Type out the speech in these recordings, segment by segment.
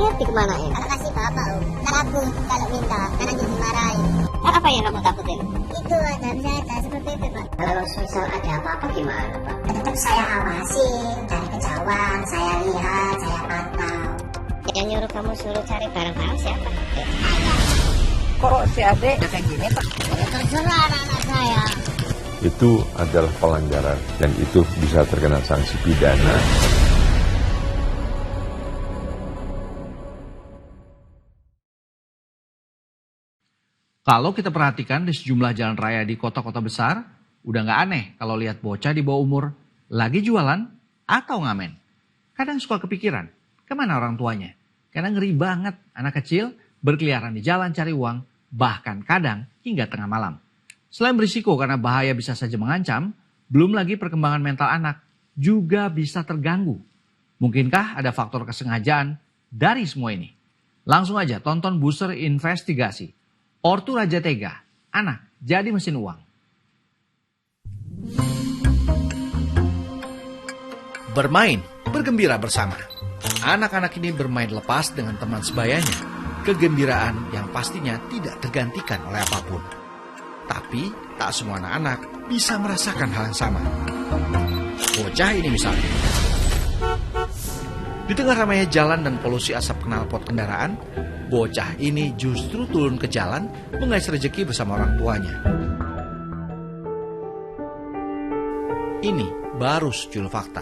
Uangnya dikemanain? Kalau kasih bapak om, takut kalau minta karena jadi dimarahin. Apa yang kamu takutin? Itu ada seperti itu pak. Kalau misal ada apa-apa gimana Pak? Tetap saya awasin dari kejauhan, saya lihat, saya pantau. Yang nyuruh kamu suruh cari barang-barang siapa? Kok si adek kayak gini Pak? Ya terserah anak-anak saya. Itu adalah pelanggaran dan itu bisa terkena sanksi pidana. Kalau kita perhatikan di sejumlah jalan raya di kota-kota besar, udah nggak aneh kalau lihat bocah di bawah umur lagi jualan atau ngamen. Kadang suka kepikiran, kemana orang tuanya? Karena ngeri banget anak kecil berkeliaran di jalan cari uang, bahkan kadang hingga tengah malam. Selain berisiko karena bahaya bisa saja mengancam, belum lagi perkembangan mental anak juga bisa terganggu. Mungkinkah ada faktor kesengajaan dari semua ini? Langsung aja tonton Buser Investigasi. Ortu Raja Tega, anak jadi mesin uang. Bermain, bergembira bersama. Anak-anak ini bermain lepas dengan teman sebayanya. Kegembiraan yang pastinya tidak tergantikan oleh apapun. Tapi tak semua anak-anak bisa merasakan hal yang sama. Bocah ini misalnya. Di tengah ramainya jalan dan polusi asap knalpot kendaraan, bocah ini justru turun ke jalan mengais rezeki bersama orang tuanya. Ini baru sejumlah fakta.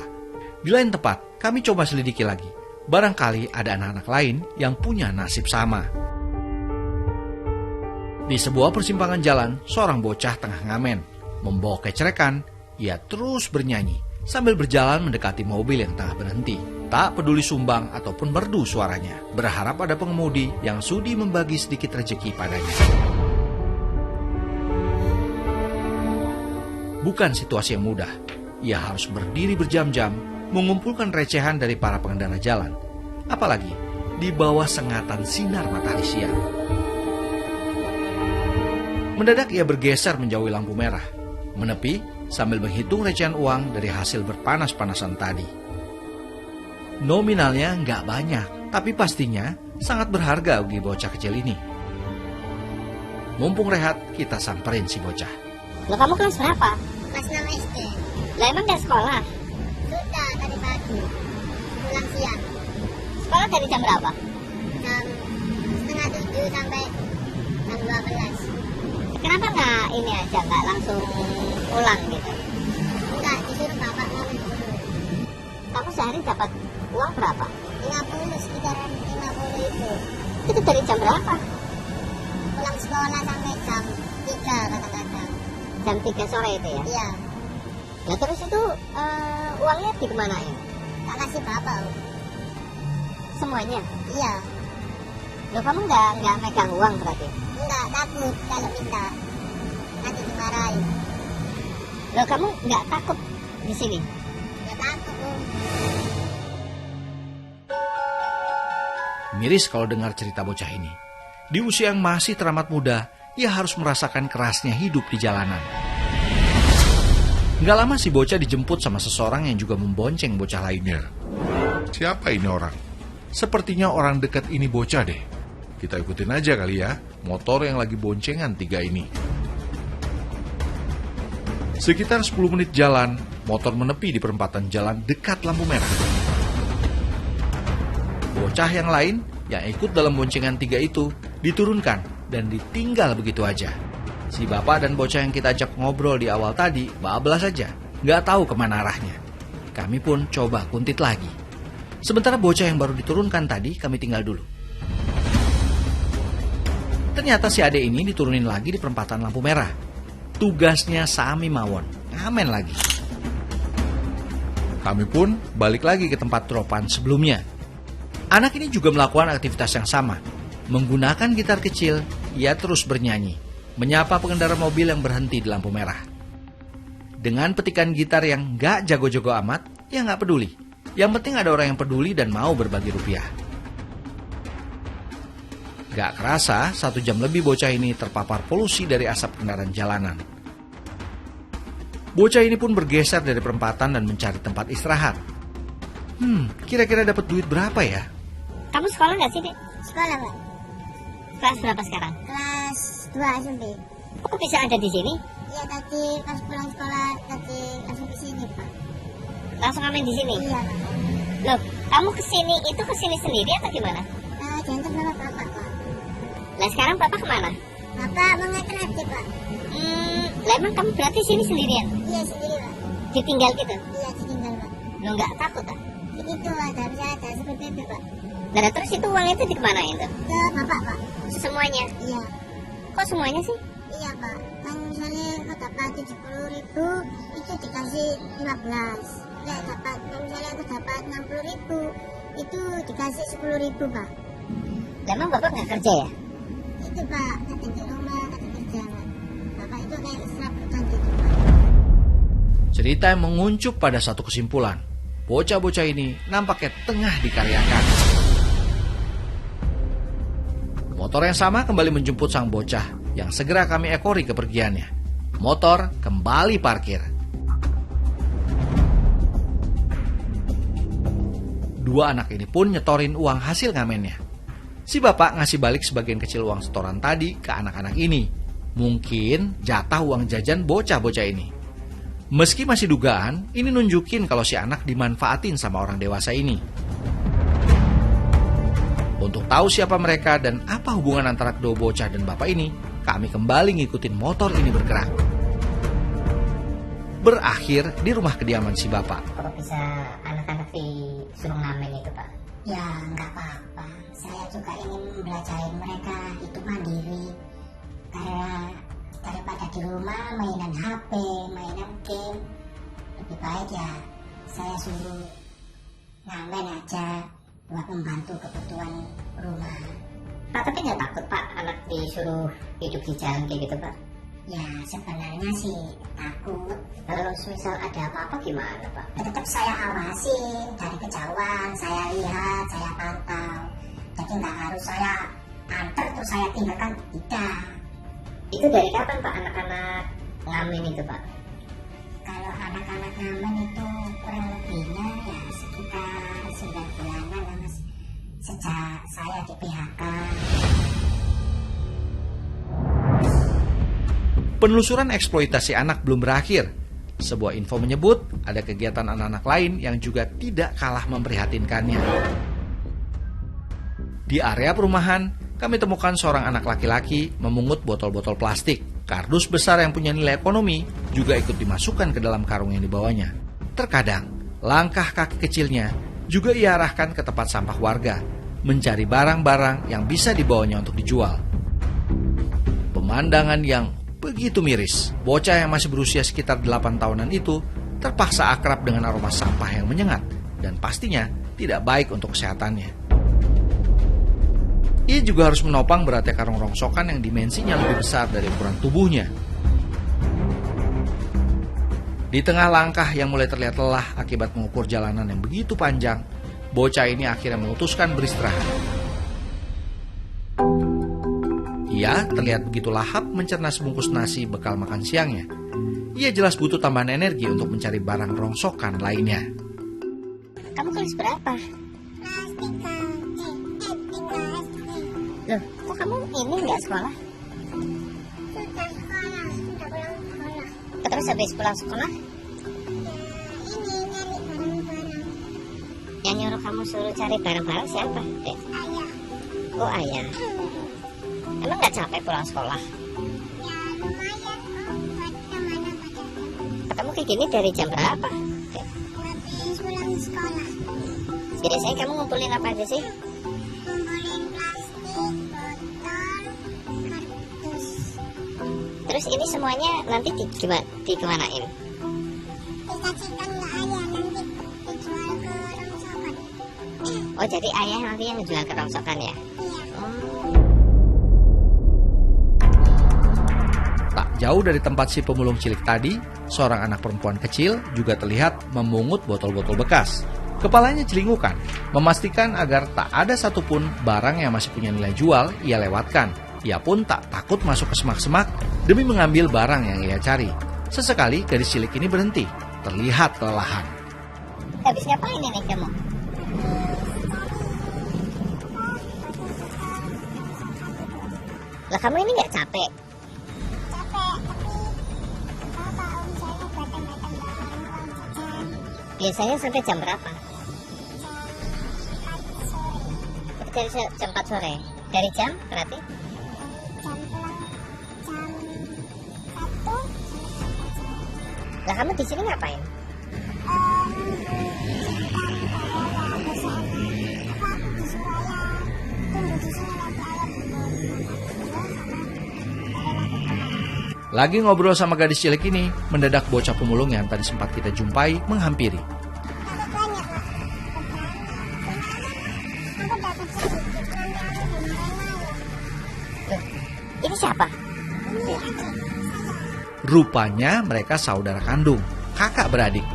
Di lain tempat, kami coba selidiki lagi. Barangkali ada anak-anak lain yang punya nasib sama. Di sebuah persimpangan jalan, seorang bocah tengah ngamen. Membawa kecerekan, ia terus bernyanyi sambil berjalan mendekati mobil yang tengah berhenti. Tak peduli sumbang ataupun merdu suaranya, berharap ada pengemudi yang sudi membagi sedikit rezeki padanya. Bukan situasi yang mudah. Ia harus berdiri berjam-jam mengumpulkan recehan dari para pengendara jalan. Apalagi di bawah sengatan sinar matahari siang. Mendadak ia bergeser menjauhi lampu merah. Menepi sambil menghitung recehan uang dari hasil berpanas-panasan tadi. Nominalnya nggak banyak, tapi pastinya sangat berharga bagi bocah kecil ini. Mumpung rehat, kita samperin si bocah. Loh, kamu kelas berapa? Kelas 6 SD. Lah emang gak sekolah? Sudah tadi pagi. Pulang siang. Sekolah dari jam berapa? Jam setengah 7 sampai jam 12. Kenapa nggak ini aja, nggak langsung pulang gitu? Enggak, disuruh bapak mau disuruh. Kamu sehari dapat uang berapa? 50, sekitaran 50 itu. Itu dari jam berapa? Pulang sekolah sampai jam 3 kadang-kadang. Jam 3 sore itu ya? Iya, Nah terus itu uangnya dikemanain? tak kasih bapak om. Semuanya? Iya, Loh, kamu nggak megang uang berarti? enggak, takut kalau minta nanti dimarahin. Loh, kamu nggak takut di sini? Ya takut om. Miris kalau dengar cerita bocah ini. Di usia yang masih teramat muda, ia harus merasakan kerasnya hidup di jalanan. Nggak lama si bocah dijemput sama seseorang yang juga membonceng bocah lainnya. Siapa ini orang? Sepertinya orang dekat ini bocah deh. Kita ikutin aja kali ya, motor yang lagi boncengan 3 ini. Sekitar 10 menit jalan, motor menepi di perempatan jalan dekat lampu merah. Bocah yang lain yang ikut dalam boncengan 3 itu diturunkan dan ditinggal begitu aja. Si bapak dan bocah yang kita ajak ngobrol di awal tadi bablas saja, nggak tahu kemana arahnya. Kami pun coba kuntit lagi. Sementara bocah yang baru diturunkan tadi kami tinggal dulu. Ternyata si adek ini diturunin lagi di perempatan lampu merah. Tugasnya sami mawon, ngamen lagi. Kami pun balik lagi ke tempat dropan sebelumnya. Anak ini juga melakukan aktivitas yang sama. Menggunakan gitar kecil, ia terus bernyanyi, menyapa pengendara mobil yang berhenti di lampu merah. Dengan petikan gitar yang gak jago-jago amat, ia gak peduli. Yang penting ada orang yang peduli dan mau berbagi rupiah. Gak kerasa, 1 jam lebih bocah ini terpapar polusi dari asap kendaraan jalanan. Bocah ini pun bergeser dari perempatan dan mencari tempat istirahat. Kira-kira dapat duit berapa ya? Kamu Kamu sekolah nggak sih, Dek? Sekolah, Pak. Kelas berapa sekarang? Kelas 2 SMP. Kok bisa ada di sini? Iya, tadi pas pulang sekolah tadi langsung ke sini, Pak. Langsung ngamen di sini? Iya, Pak. Loh, kamu kesini sendiri atau gimana? Diantar sama Bapak, Pak. Lah sekarang Bapak kemana? Bapak mau nganter aja, Pak. Lah emang kamu berarti sini sendirian? Iya, sendiri, Pak. Ditinggal gitu? Iya, ditinggal, Pak. Lo nggak takut, ah? Itu ada seperti itu, Pak. Nah, terus itu uang itu dikemanain tuh? Ke Bapak, Pak. Semuanya? Iya. Kok semuanya sih? Iya, Pak. Kan misalnya aku dapat 70.000, itu dikasih 15. Ya, dapat, misalnya aku dapat 60.000, itu dikasih 10.000, Pak. Lah emang Bapak nggak kerja ya? Itu, Pak, kata di rumah, kata kerja, Pak. Bapak itu kayak serabutan gitu, Pak. Cerita yang menguncup pada satu kesimpulan. Bocah-bocah ini nampaknya tengah dikaryakan. Motor yang sama kembali menjemput sang bocah yang segera kami ekori kepergiannya. Motor kembali parkir. Dua anak ini pun nyetorin uang hasil ngamennya. Si bapak ngasih balik sebagian kecil uang setoran tadi ke anak-anak ini. Mungkin jatah uang jajan bocah-bocah ini. Meski masih dugaan, ini nunjukin kalau si anak dimanfaatin sama orang dewasa ini. Untuk tahu siapa mereka dan apa hubungan antara kedua bocah dan bapak ini, kami kembali ngikutin motor ini bergerak. Berakhir di rumah kediaman si bapak. Kok bisa anak-anak disuruh ngamen itu, Pak? Ya, nggak apa-apa. Saya juga ingin belajarin mereka itu mandiri. Karena daripada di rumah mainan HP, mainan game, lebih baik ya saya suruh ngamen aja buat membantu kebutuhan rumah. Pak, tapi nggak takut, Pak, anak disuruh hidup di jalan kayak gitu, Pak? Ya, sebenarnya sih takut. Kalau misal ada apa-apa gimana, Pak? Tetap saya awasi dari kejauhan, saya lihat, saya pantau. Jadi nggak harus saya antar terus saya tinggalkan, tidak. Itu dari kapan, Pak, anak-anak ngamen itu, Pak? Kalau anak-anak ngamen itu kurang lebihnya ya sekitar 9 bulanan lah, Mas. Sejak saya di PHK. Penelusuran eksploitasi anak belum berakhir. Sebuah info menyebut ada kegiatan anak-anak lain yang juga tidak kalah memprihatinkannya. Di area perumahan, kami temukan seorang anak laki-laki memungut botol-botol plastik. Kardus besar yang punya nilai ekonomi juga ikut dimasukkan ke dalam karung yang dibawanya. Terkadang, langkah kaki kecilnya juga ia arahkan ke tempat sampah warga, mencari barang-barang yang bisa dibawanya untuk dijual. Pemandangan yang begitu miris, bocah yang masih berusia sekitar 8 tahunan itu terpaksa akrab dengan aroma sampah yang menyengat dan pastinya tidak baik untuk kesehatannya. Ia juga harus menopang beratnya karung rongsokan yang dimensinya lebih besar dari ukuran tubuhnya. Di tengah langkah yang mulai terlihat lelah akibat mengukur jalanan yang begitu panjang, bocah ini akhirnya memutuskan beristirahat. Ia terlihat begitu lahap mencerna sebungkus nasi bekal makan siangnya. Ia jelas butuh tambahan energi untuk mencari barang rongsokan lainnya. Kamu kelas berapa? Kelas 3. Loh, kok kamu ini nggak sekolah? Sudah sekolah, sudah pulang sekolah. Terus habis pulang sekolah, Ini nyari barang-barang. yang nyuruh kamu suruh cari barang-barang siapa, Dek? Ayah. Oh, ayah. Emang nggak capek pulang sekolah? Ya lumayan, buat kemana pada Kamu kayak gini dari jam berapa, Dek? habis pulang sekolah. Biasanya kamu ngumpulin apa aja sih? Ngumpulin plastik, botol, kardus. Terus ini semuanya nanti dikemanain? Dikasihkan ke ayah, nanti dijual ke rongsokan. Oh, jadi ayah nanti yang jual ke rongsokan ya? Iya. Tak jauh dari tempat si pemulung cilik tadi, seorang anak perempuan kecil juga terlihat memungut botol-botol bekas. Kepalanya celingukan, memastikan agar tak ada satupun barang yang masih punya nilai jual ia lewatkan. Ia pun tak takut masuk ke semak-semak demi mengambil barang yang ia cari. Sesekali gadis cilik ini berhenti, terlihat kelelahan. Habis ngapain ini kamu? Lah kamu ini nggak capek? Capek, tapi apa misalnya batang-batang barang uang jajan Biasanya sampai jam berapa? jam 4 sore, Dari jam 4 sore. Dari jam berarti? jam pulang jam 1. Lah kamu di sini ngapain? Lagi ngobrol sama gadis cilik ini, mendadak bocah pemulung yang tadi sempat kita jumpai menghampiri. Ini siapa? Rupanya mereka saudara kandung, kakak beradik.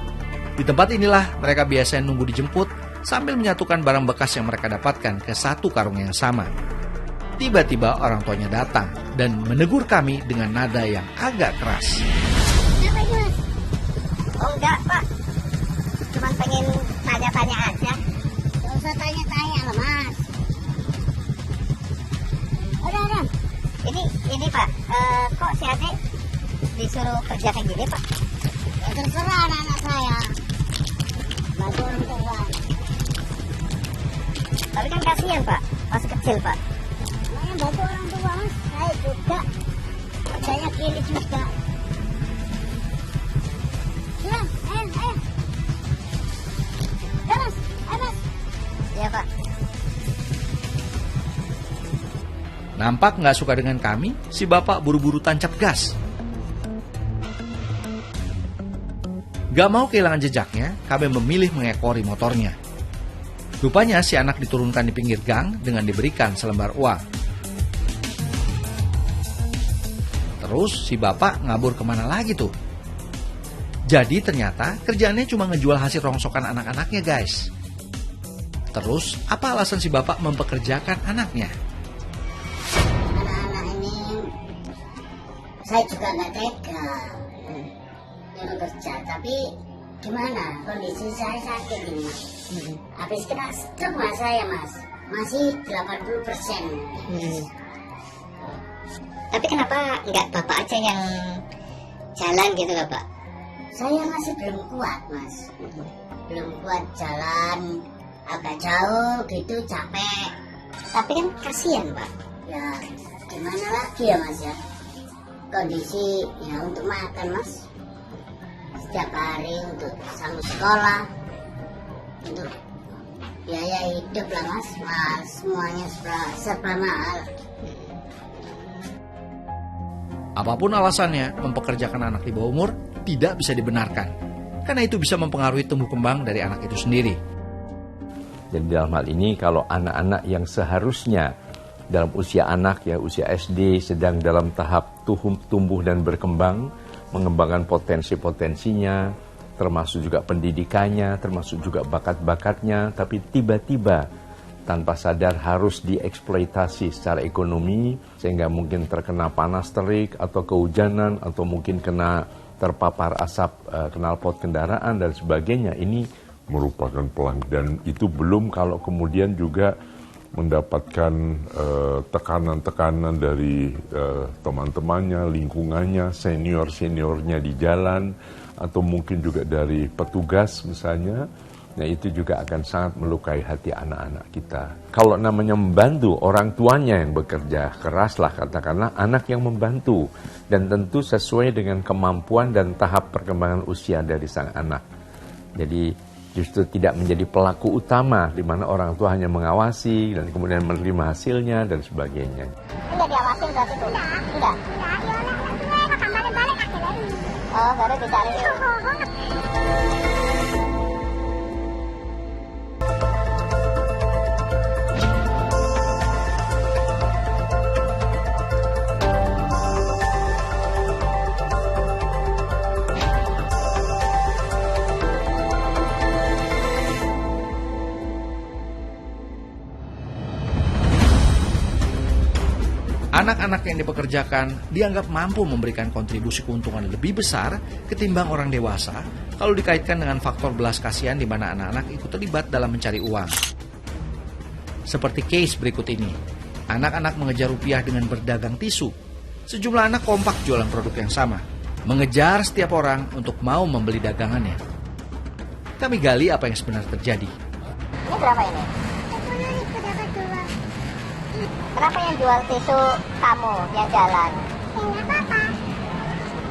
Di tempat inilah mereka biasanya nunggu dijemput sambil menyatukan barang bekas yang mereka dapatkan ke satu karung yang sama. Tiba-tiba orang tuanya datang dan menegur kami dengan nada yang agak keras. Kenapa itu, Mas? Oh enggak pak, cuman pengen tanya-tanya aja. Gak usah tanya-tanya loh, Mas. Udah. Ini pak, kok si adik disuruh kerja kayak gini pak? Ya terserah anak-anak saya. Bantu orang tua. Tapi kan kasihan pak, masih kecil pak. Namanya bantu orang tua, Mas. Saya juga. Kerjanya kiri juga. Sudah, ayo. Ya, Mas. Ayo, Mas. Iya pak. Nampak nggak suka dengan kami, si bapak buru-buru tancap gas. Gak mau kehilangan jejaknya, kami memilih mengekori motornya. Rupanya si anak diturunkan di pinggir gang dengan diberikan selembar uang. Terus si bapak ngabur kemana lagi tuh? Jadi ternyata kerjaannya cuma ngejual hasil rongsokan anak-anaknya guys. Terus apa alasan si bapak mempekerjakan anaknya? Anak-anak ini saya juga nggak tega nyuruh kerja, tapi gimana kondisi saya sakit ini, Mas. Habis kena stroke mas saya, Mas, masih 80%. Tapi kenapa nggak bapak aja yang jalan gitu loh pak? Saya masih belum kuat, Mas. Belum kuat jalan agak jauh gitu, capek. Tapi kan kasihan pak. Ya gimana lagi ya, Mas ya, kondisi ya untuk makan, Mas, setiap hari untuk sama sekolah, untuk biaya hidup lah, Mas. Mahal, semuanya serba mahal. Apapun alasannya, mempekerjakan anak di bawah umur tidak bisa dibenarkan. Karena itu bisa mempengaruhi tumbuh kembang dari anak itu sendiri. Jadi dalam hal ini kalau anak-anak yang seharusnya dalam usia anak ya, usia SD sedang dalam tahap tumbuh dan berkembang, mengembangkan potensi-potensinya, termasuk juga pendidikannya, termasuk juga bakat-bakatnya, tapi tiba-tiba tanpa sadar harus dieksploitasi secara ekonomi, sehingga mungkin terkena panas terik atau kehujanan, atau mungkin kena terpapar asap knalpot kendaraan dan sebagainya. Ini merupakan dan itu belum kalau kemudian juga mendapatkan tekanan-tekanan dari teman-temannya, lingkungannya, senior-seniornya di jalan, atau mungkin juga dari petugas misalnya. Nah itu juga akan sangat melukai hati anak-anak kita. Kalau namanya membantu, orang tuanya yang bekerja keras lah katakanlah, anak yang membantu. Dan tentu sesuai dengan kemampuan dan tahap perkembangan usia dari sang anak. Jadi justru tidak menjadi pelaku utama, di mana orang tua hanya mengawasi dan kemudian menerima hasilnya dan sebagainya. Enggak diawasin berarti tuh? Enggak? Oh baru bisa review. Anak-anak yang dipekerjakan dianggap mampu memberikan kontribusi keuntungan lebih besar ketimbang orang dewasa kalau dikaitkan dengan faktor belas kasihan di mana anak-anak ikut terlibat dalam mencari uang. Seperti case berikut ini. Anak-anak mengejar rupiah dengan berdagang tisu. Sejumlah anak kompak jualan produk yang sama, mengejar setiap orang untuk mau membeli dagangannya. Kami gali apa yang sebenarnya terjadi. Ini berapa ini? 10.000 dapat 2. Kenapa yang jual tisu kamu yang jalan? Ya nggak apa-apa.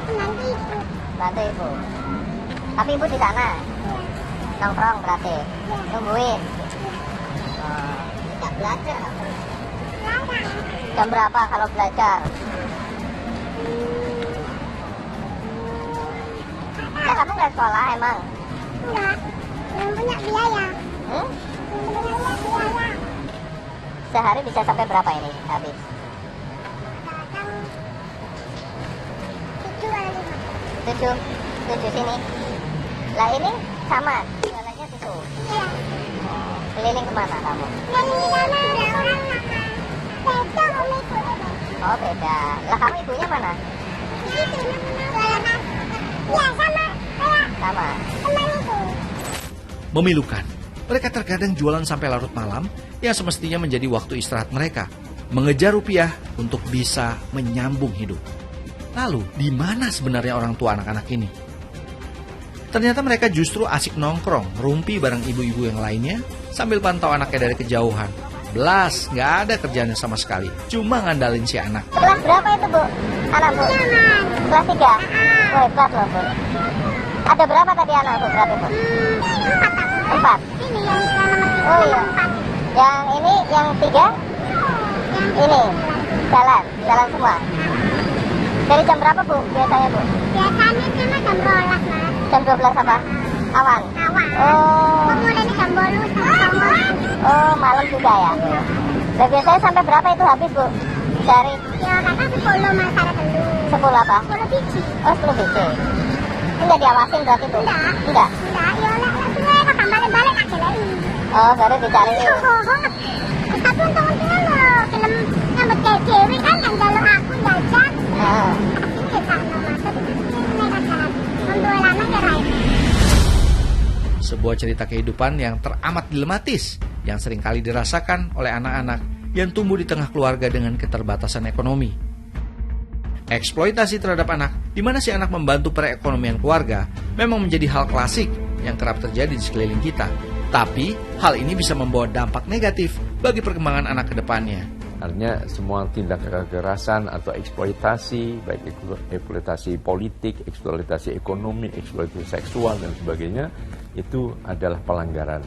Nanti ibu. Bantu ibu. Tapi ibu di sana nongkrong berarti nungguin. Tidak belajar. Jam berapa kalau belajar? Ya kamu nggak sekolah emang? Enggak. Belum punya biaya. Hmm? Belum punya biaya. Sehari bisa sampai berapa ini habis? Kadang 7 atau 5. 7 sini. Lah ini sama jualannya tisu. Iya. Keliling kemana kamu? Dan di sana ada orang makan. Beda om ibu. Oh beda. Lah kamu ibunya mana? Di situ jualan apa? Ya sama kayak Sama. teman itu. Memilukan. Mereka terkadang jualan sampai larut malam yang semestinya menjadi waktu istirahat mereka. Mengejar rupiah untuk bisa menyambung hidup. Lalu, di mana sebenarnya orang tua anak-anak ini? Ternyata mereka justru asik nongkrong, rumpi bareng ibu-ibu yang lainnya sambil pantau anaknya dari kejauhan. Belas, nggak ada kerjaannya sama sekali. Cuma ngandalin si anak. Kelas berapa itu bu? Anak bu? Kelas 3? Oh hebat loh bu. Ada berapa tadi anak bu? Berapa bu? 4. Ini yang nomor Oh iya. Yang ini, yang 3? Ini, jalan semua. Dari jam berapa bu biasanya bu? biasanya cuma jam 12 mas. Jam 12 apa? Awan? Awal. Oh, Mulai jam 8 sampai oh malam juga ya? Dan biasanya sampai berapa itu habis bu? Dari ya kadang 10 mas ada dulu. 10 apa? 10 biji. Oh 10 biji. Enggak diawasin berarti bu? Enggak. Enggak? Enggak, ya lah sudah kakak balik-balik tak kelain. Oh baru dicariin. Tapi untung-untungnya lo film nyambut kayak cewek kan yang jalur aku jajan. Nah, Ini ya tak nomor satu. Ini kan untuk lama ya Rai. Sebuah cerita kehidupan yang teramat dilematis yang seringkali dirasakan oleh anak-anak yang tumbuh di tengah keluarga dengan keterbatasan ekonomi. Eksploitasi terhadap anak, di mana si anak membantu perekonomian keluarga, memang menjadi hal klasik yang kerap terjadi di sekeliling kita. Tapi, hal ini bisa membawa dampak negatif bagi perkembangan anak ke depannya. Artinya semua tindak kekerasan atau eksploitasi, baik eksploitasi politik, eksploitasi ekonomi, eksploitasi seksual dan sebagainya, itu adalah pelanggaran.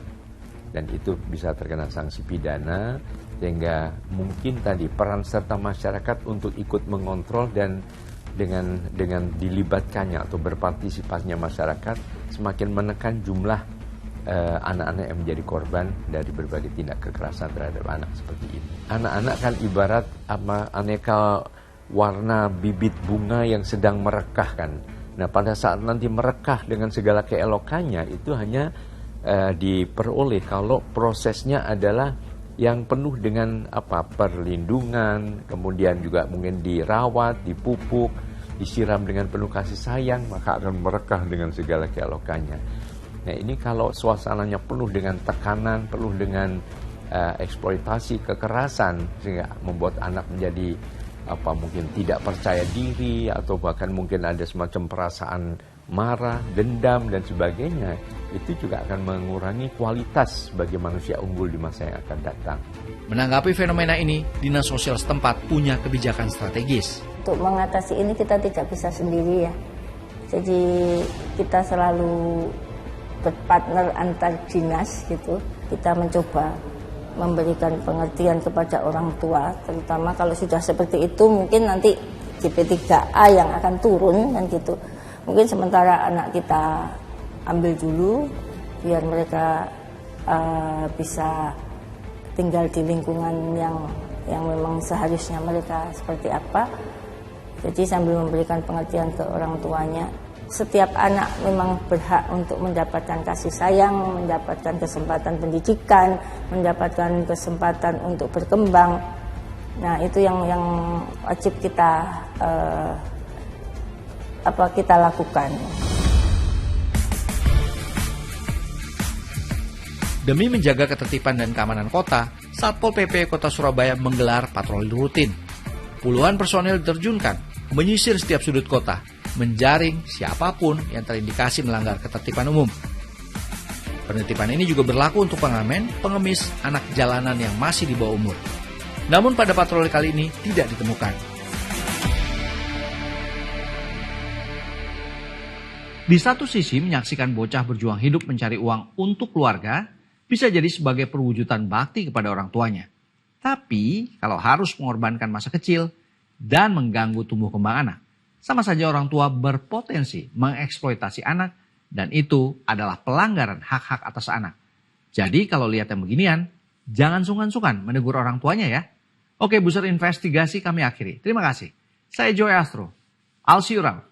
Dan itu bisa terkena sanksi pidana, sehingga mungkin tadi peran serta masyarakat untuk ikut mengontrol dan dengan dilibatkannya atau berpartisipasinya masyarakat semakin menekan jumlah anak-anak yang menjadi korban dari berbagai tindak kekerasan terhadap anak seperti ini. Anak-anak kan ibarat aneka warna bibit bunga yang sedang merekah kan. Nah pada saat nanti merekah dengan segala keelokannya itu hanya diperoleh kalau prosesnya adalah yang penuh dengan perlindungan, kemudian juga mungkin dirawat, dipupuk, disiram dengan penuh kasih sayang, maka akan merekah dengan segala keelokannya. Nah ini kalau suasananya penuh dengan tekanan, penuh dengan eksploitasi, kekerasan, sehingga membuat anak menjadi mungkin tidak percaya diri atau bahkan mungkin ada semacam perasaan marah, dendam dan sebagainya, itu juga akan mengurangi kualitas bagi manusia unggul di masa yang akan datang. Menanggapi fenomena ini, Dinas Sosial setempat punya kebijakan strategis. Untuk mengatasi ini kita tidak bisa sendiri ya. Jadi kita selalu berpartner antar dinas gitu. Kita mencoba memberikan pengertian kepada orang tua, terutama kalau sudah seperti itu mungkin nanti GP3A yang akan turun kan gitu. Mungkin sementara anak kita ambil dulu biar mereka bisa tinggal di lingkungan yang memang seharusnya mereka seperti apa. Jadi sambil memberikan pengertian ke orang tuanya, setiap anak memang berhak untuk mendapatkan kasih sayang, mendapatkan kesempatan pendidikan, mendapatkan kesempatan untuk berkembang. Nah itu yang wajib kita kita lakukan. Demi menjaga ketertiban dan keamanan kota, Satpol PP Kota Surabaya menggelar patroli rutin. Puluhan personil diterjunkan menyisir setiap sudut kota, menjaring siapapun yang terindikasi melanggar ketertiban umum. Penertiban ini juga berlaku untuk pengamen, pengemis, anak jalanan yang masih di bawah umur. Namun pada patroli kali ini tidak ditemukan. Di satu sisi menyaksikan bocah berjuang hidup mencari uang untuk keluarga bisa jadi sebagai perwujudan bakti kepada orang tuanya. Tapi kalau harus mengorbankan masa kecil dan mengganggu tumbuh kembang anak, sama saja orang tua berpotensi mengeksploitasi anak dan itu adalah pelanggaran hak-hak atas anak. Jadi kalau lihat yang beginian, jangan sungkan-sungkan menegur orang tuanya ya. Oke, Buser Investigasi kami akhiri. Terima kasih. Saya Joy Astro. I'll see you around.